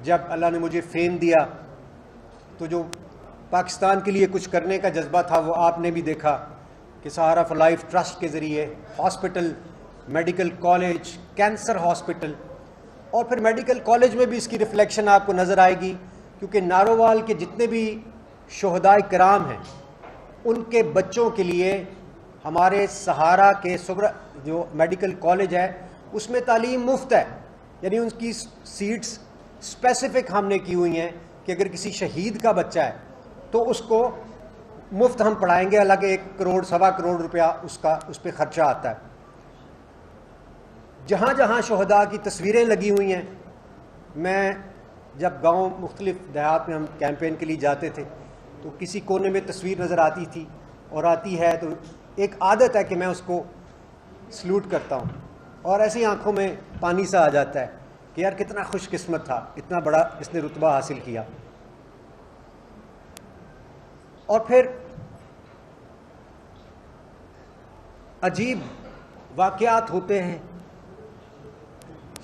جب اللہ نے مجھے فیم دیا تو جو پاکستان کے لیے کچھ کرنے کا جذبہ تھا وہ آپ نے بھی دیکھا کہ سہارا فار لائف ٹرسٹ کے ذریعے hospital, medical college, cancer hospital, اور پھر میڈیکل کالج میں بھی اس کی ریفلیکشن آپ کو نظر آئے گی، کیونکہ نارووال کے جتنے بھی شہداء کرام ہیں ان کے بچوں کے لیے ہمارے سہارا کے جو میڈیکل کالج ہے اس میں تعلیم مفت ہے. یعنی ان کی سیٹس اسپیسیفک ہم نے کی ہوئی ہیں کہ اگر کسی شہید کا بچہ ہے تو اس کو مفت ہم پڑھائیں گے، حالانکہ 1 کروڑ سوا کروڑ روپیہ اس پہ خرچہ آتا ہے. جہاں جہاں شہداء کی تصویریں لگی ہوئی ہیں، میں جب گاؤں مختلف دیہات میں ہم کیمپین کے لیے جاتے تھے تو کسی کونے میں تصویر نظر آتی تھی اور آتی ہے تو ایک عادت ہے کہ میں اس کو سلوٹ کرتا ہوں، اور ایسے ہی آنکھوں میں پانی سا آ جاتا ہے کہ یار کتنا خوش قسمت تھا، اتنا بڑا اس نے رتبہ حاصل کیا. اور پھر عجیب واقعات ہوتے ہیں.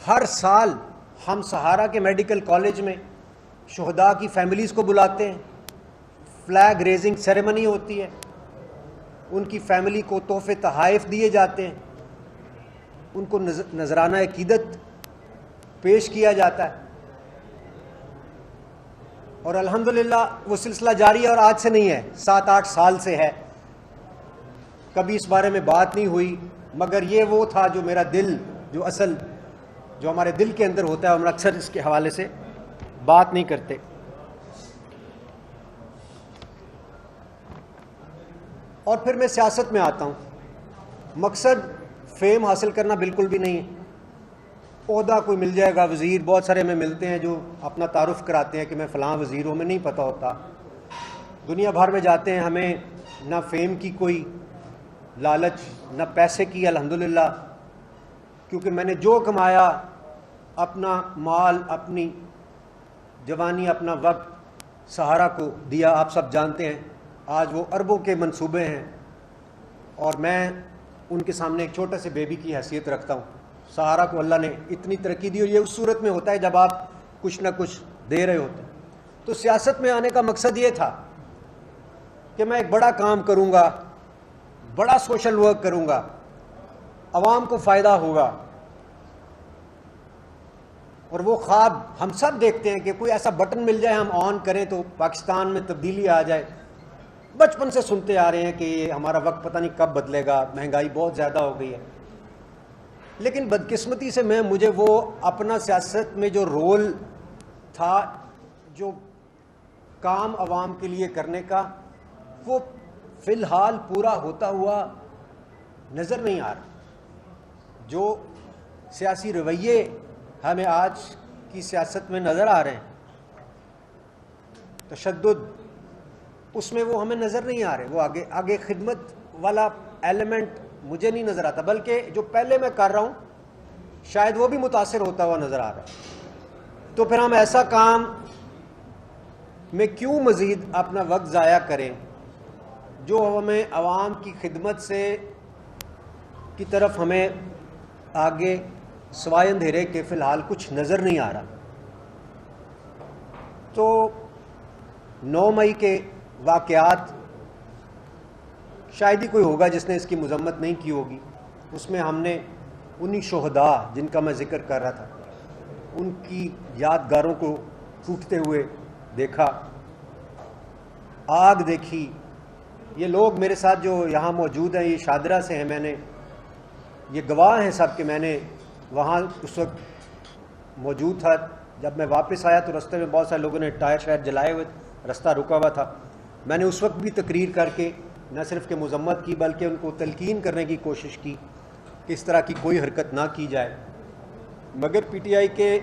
ہر سال ہم سہارا کے میڈیکل کالج میں شہداء کی فیملیز کو بلاتے ہیں، فلیگ ریزنگ سیریمنی ہوتی ہے، ان کی فیملی کو تحفے تحائف دیے جاتے ہیں، ان کو نذرانہ عقیدت پیش کیا جاتا ہے، اور الحمدللہ وہ سلسلہ جاری ہے، اور آج سے نہیں ہے، 7-8 سال سے ہے. کبھی اس بارے میں بات نہیں ہوئی، مگر یہ وہ تھا جو میرا دل، جو ہمارے دل کے اندر ہوتا ہے، ہم اکثر اس کے حوالے سے بات نہیں کرتے. اور پھر میں سیاست میں آتا ہوں. مقصد فیم حاصل کرنا بالکل بھی نہیں ہے. عہدہ کوئی مل جائے گا، وزیر بہت سارے میں ملتے ہیں جو اپنا تعارف کراتے ہیں کہ میں فلاں وزیر ہوں، میں نہیں پتہ ہوتا. دنیا بھر میں جاتے ہیں، ہمیں نہ فیم کی کوئی لالچ نہ پیسے کی، الحمدللہ، کیونکہ میں نے جو کمایا، اپنا مال، اپنی جوانی، اپنا وقت سہارا کو دیا. آپ سب جانتے ہیں آج وہ اربوں کے منصوبے ہیں، اور میں ان کے سامنے ایک چھوٹے سے بیبی کی حیثیت رکھتا ہوں. سہارا کو اللہ نے اتنی ترقی دی، اور یہ اس صورت میں ہوتا ہے جب آپ کچھ نہ کچھ دے رہے ہوتے ہیں. تو سیاست میں آنے کا مقصد یہ تھا کہ میں ایک بڑا کام کروں گا، بڑا سوشل ورک کروں گا، عوام کو فائدہ ہوگا. اور وہ خواب ہم سب دیکھتے ہیں کہ کوئی ایسا بٹن مل جائے، ہم آن کریں تو پاکستان میں تبدیلی آ جائے. بچپن سے سنتے آ رہے ہیں کہ یہ ہمارا وقت پتہ نہیں کب بدلے گا، مہنگائی بہت زیادہ ہو گئی ہے. لیکن بدقسمتی سے مجھے وہ اپنا سیاست میں جو رول تھا، جو کام عوام کے لیے کرنے کا، وہ فی الحال پورا ہوتا ہوا نظر نہیں آ رہا. جو سیاسی رویے ہمیں آج کی سیاست میں نظر آ رہے ہیں، تشدد، اس میں وہ ہمیں نظر نہیں آ رہے. وہ آگے خدمت والا ایلیمنٹ مجھے نہیں نظر آتا، بلکہ جو پہلے میں کر رہا ہوں شاید وہ بھی متاثر ہوتا ہوا نظر آ رہا ہے. تو پھر ہم ایسا کام میں کیوں مزید اپنا وقت ضائع کریں جو ہمیں عوام کی خدمت سے کی طرف ہمیں آگے سوائے اندھیرے کے فی الحال کچھ نظر نہیں آ رہا. تو 9 مئی کے واقعات، شاید ہی کوئی ہوگا جس نے اس کی مذمت نہیں کی ہوگی. اس میں ہم نے انہی شہداء جن کا میں ذکر کر رہا تھا، ان کی یادگاروں کو ٹوٹتے ہوئے دیکھا، آگ دیکھی. یہ لوگ میرے ساتھ جو یہاں موجود ہیں، یہ شادرہ سے ہیں، میں نے یہ گواہ ہیں سب کہ میں نے وہاں اس وقت موجود تھا. جب میں واپس آیا تو رستے میں بہت سارے لوگوں نے ٹائر شائر جلائے ہوئے، رستہ رکا ہوا تھا. میں نے اس وقت بھی تقریر کر کے نہ صرف کہ مذمت کی بلکہ ان کو تلقین کرنے کی کوشش کی کہ اس طرح کی کوئی حرکت نہ کی جائے. مگر پی ٹی آئی کے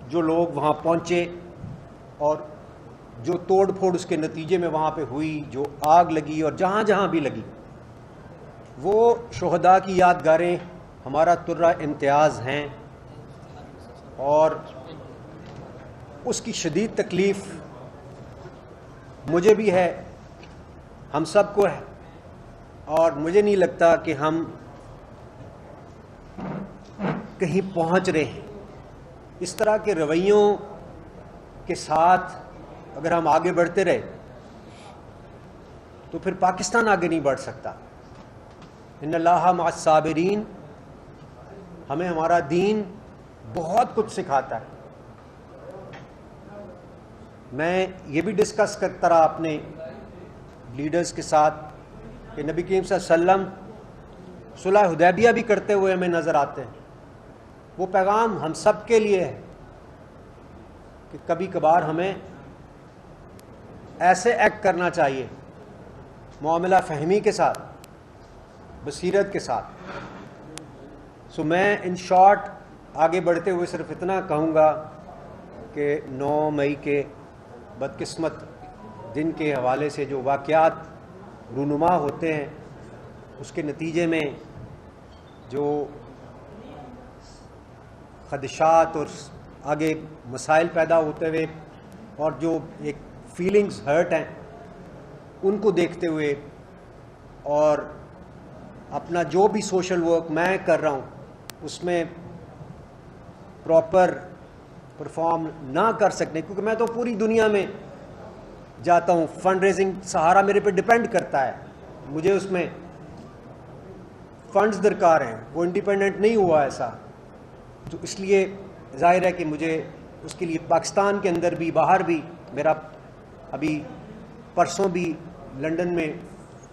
جو لوگ وہاں پہنچے اور جو توڑ پھوڑ اس کے نتیجے میں وہاں پہ ہوئی، جو آگ لگی اور جہاں جہاں بھی لگی، وہ شہداء کی یادگاریں ہمارا ترہ امتیاز ہیں. اور اس کی شدید تکلیف مجھے بھی ہے، ہم سب کو ہے، اور مجھے نہیں لگتا کہ ہم کہیں پہنچ رہے ہیں. اس طرح کے رویوں کے ساتھ اگر ہم آگے بڑھتے رہے تو پھر پاکستان آگے نہیں بڑھ سکتا. ان اللہ مع الصابرین، ہمیں ہمارا دین بہت کچھ سکھاتا ہے. میں یہ بھی ڈسکس کرتا رہا اپنے لیڈرز کے ساتھ کہ نبی کریم صلی اللہ علیہ وسلم صلح حدیبیہ بھی کرتے ہوئے ہمیں نظر آتے ہیں. وہ پیغام ہم سب کے لیے ہے کہ کبھی کبھار ہمیں ایسے ایکٹ کرنا چاہیے، معاملہ فہمی کے ساتھ، بصیرت کے ساتھ. سو میں ان شارٹ آگے بڑھتے ہوئے صرف اتنا کہوں گا کہ 9 مئی کے بدقسمت دن کے حوالے سے جو واقعات رونما ہوتے ہیں، اس کے نتیجے میں جو خدشات اور آگے مسائل پیدا ہوتے ہوئے اور جو ایک فیلنگز ہرٹ ہیں، ان کو دیکھتے ہوئے اور اپنا جو بھی سوشل ورک میں کر رہا ہوں اس میں پراپر پرفارم نہ کر سکنے، کیونکہ میں تو پوری دنیا میں جاتا ہوں، فنڈ ریزنگ سہارا میرے پہ ڈیپینڈ کرتا ہے، مجھے اس میں فنڈز درکار ہیں، وہ انڈیپینڈنٹ نہیں ہوا ایسا. تو اس لیے ظاہر ہے کہ مجھے اس کے لیے پاکستان کے اندر بھی باہر بھی، میرا ابھی پرسوں بھی لنڈن میں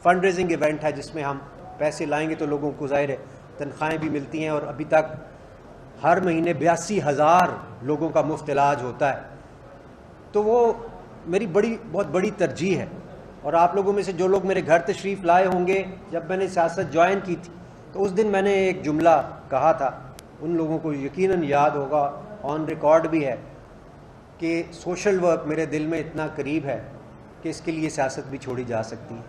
فنڈ ریزنگ ایونٹ ہے جس میں ہم پیسے لائیں گے تو لوگوں کو ظاہر ہے تنخواہیں بھی ملتی ہیں، اور ابھی تک ہر مہینے 82,000 لوگوں کا مفت علاج ہوتا ہے. تو وہ میری بہت بڑی ترجیح ہے. اور آپ لوگوں میں سے جو لوگ میرے گھر تشریف لائے ہوں گے جب میں نے سیاست جوائن کی تھی تو اس دن میں نے ایک جملہ کہا تھا، ان لوگوں کو یقیناً یاد ہوگا، آن ریکارڈ بھی ہے، کہ سوشل ورک میرے دل میں اتنا قریب ہے کہ اس کے لیے سیاست بھی چھوڑی جا سکتی ہے.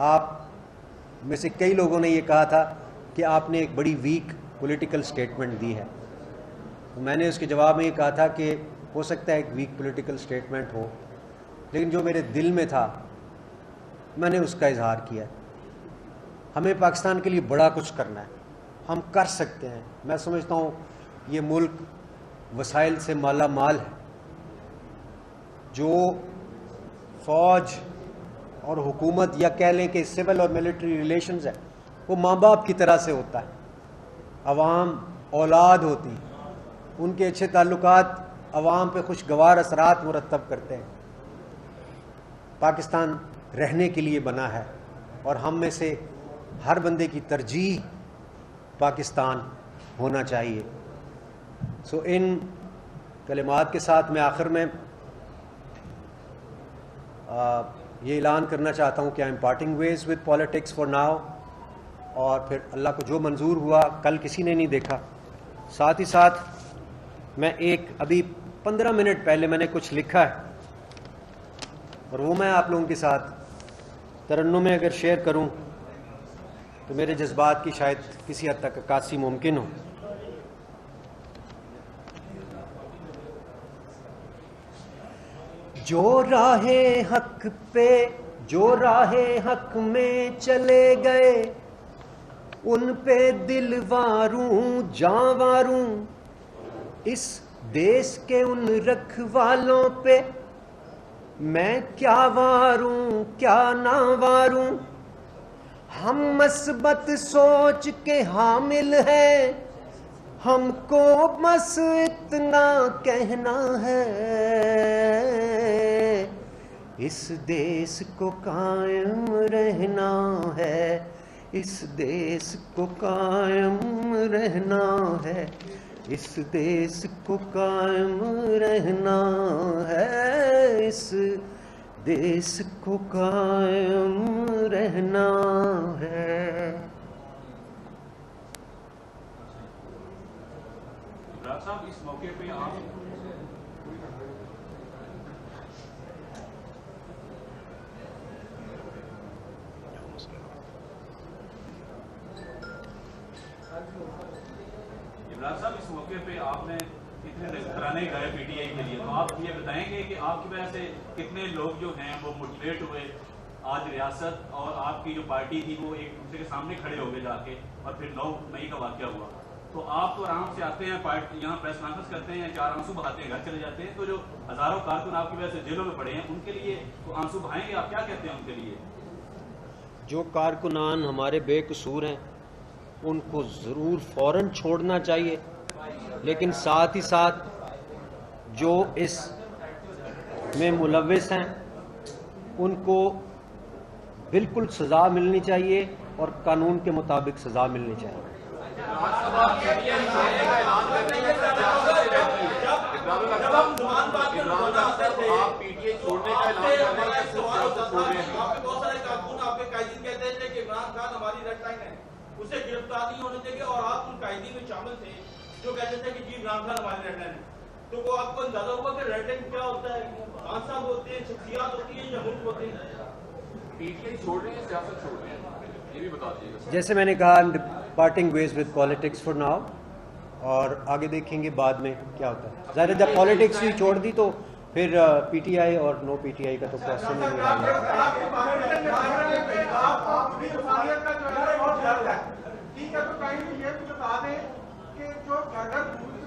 آپ میں سے کئی لوگوں نے یہ کہا تھا کہ آپ نے ایک بڑی ویک پولیٹیکل سٹیٹمنٹ دی ہے. میں نے اس کے جواب میں یہ کہا تھا کہ ہو سکتا ہے ایک ویک پولیٹیکل سٹیٹمنٹ ہو، لیکن جو میرے دل میں تھا میں نے اس کا اظہار کیا. ہمیں پاکستان کے لیے بڑا کچھ کرنا ہے، ہم کر سکتے ہیں. میں سمجھتا ہوں یہ ملک وسائل سے مالا مال ہے. جو فوج اور حکومت یا کہہ لیں کہ سول اور ملٹری ریلیشنز ہے وہ ماں باپ کی طرح سے ہوتا ہے. عوام اولاد ہوتی، ان کے اچھے تعلقات عوام پہ خوشگوار اثرات مرتب کرتے ہیں. پاکستان رہنے کے لیے بنا ہے اور ہم میں سے ہر بندے کی ترجیح پاکستان ہونا چاہیے. سو ان کلمات کے ساتھ میں آخر میں یہ اعلان کرنا چاہتا ہوں کہ I am parting ways with politics for now, اور پھر اللہ کو جو منظور ہوا کل کسی نے نہیں دیکھا. ساتھ ہی ساتھ میں ایک ابھی 15 منٹ پہلے میں نے کچھ لکھا ہے اور وہ میں آپ لوگوں کے ساتھ ترنم میں اگر شیئر کروں تو میرے جذبات کی شاید کسی حد تک عکاسی ممکن ہو. جو راہ حق پہ، جو راہ حق میں چلے گئے، ان پہ دل واروں جاں واروں، اس دیس کے ان رکھوالوں پہ میں کیا واروں کیا نہ واروں. ہم مثبت سوچ کے حامل ہیں، ہم کو بس اتنا کہنا ہے، اس دیس کو قائم رہنا ہے، اس دیس کو قائم رہنا ہے، اس دیس کو قائم رہنا ہے، اس دیس کو قائم رہنا ہے. صاحب اس موقع پہ آپ عمران صاحب اس موقع پہ آپ نے کتنے کرانے گئے پی ٹی آئی کے لیے، تو آپ یہ بتائیں گے کہ آپ کی وجہ سے کتنے لوگ جو ہیں وہ موٹیویٹ ہوئے آج ریاست اور آپ کی جو پارٹی تھی وہ ایک دوسرے کے سامنے کھڑے ہو گئے جا کے، اور پھر 9 مئی کا واقعہ ہوا، تو آپ تو آرام سے آتے ہیں یہاں پریس کانفرنس کرتے ہیں 4 آنسو بہاتے ہیں گھر چلے جاتے ہیں. تو جو ہزاروں کارکن آپ کی وجہ سے جیلوں میں پڑے ہیں ان کے لیے تو آنسو بہائیں گے, آپ کیا کہتے ہیں ان کے لیے؟ جو کارکنان ہمارے بے قصور ہیں ان کو ضرور فوراً چھوڑنا چاہیے, لیکن ساتھ ہی ساتھ جو اس میں ملوث ہیں ان کو بالکل سزا ملنی چاہیے اور قانون کے مطابق سزا ملنی چاہیے. اسے گرفتار نہیں ہونے دیں گے اور آپ ان قائدین میں شامل تھے جو کہتے تھے کہ جی عمران خان ہمارے ریڈ لائن ہے. تو وہ آپ کو اندازہ ہوا کہ ریڈ لائن کیا ہوتا ہے؟ خان صاحب ہوتے ہیں, شخصیات ہوتی ہیں یا ملک ہوتے ہیں؟ پی ٹی آئی چھوڑ رہے ہیں, سیاست چھوڑ رہے ہیں, یہ بھی بتا دیجیے. جیسے میں نے کہا parting ways with politics for now, اور آگے دیکھیں گے بعد میں کیا ہوتا ہے. ظاہر جب پالیٹکس ہی چھوڑ دی تو پھر پی ٹی آئی اور نو پی ٹی آئی کا تو کوشچن نہیں رہا. ٹھیک ہے, تو کہیں یہ بھی بتا دیں کہ جو گھر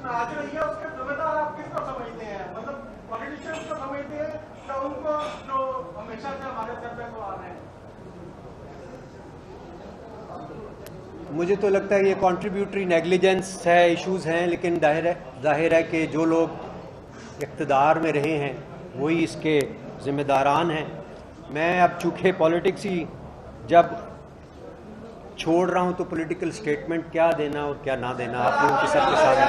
آج رہی ہے اس کے ذمہ دار آپ کس کو سمجھتے ہیں؟ مطلب پولیٹیشینس کو سمجھتے ہیں یا ان کو جو ہمیشہ سے ہمارے سر پہ سوال ہیں؟ مجھے تو لگتا ہے یہ کنٹریبیوٹری نیگلیجنس ہے, ایشوز ہیں, لیکن ظاہر ہے کہ جو لوگ اقتدار میں رہے ہیں وہی اس کے ذمہ داران ہیں. میں اب چونکہ پالیٹکس ہی جب چھوڑ رہا ہوں تو پولیٹیکل سٹیٹمنٹ کیا دینا اور کیا نہ دینا آپ لوگوں کے سب کے سامنے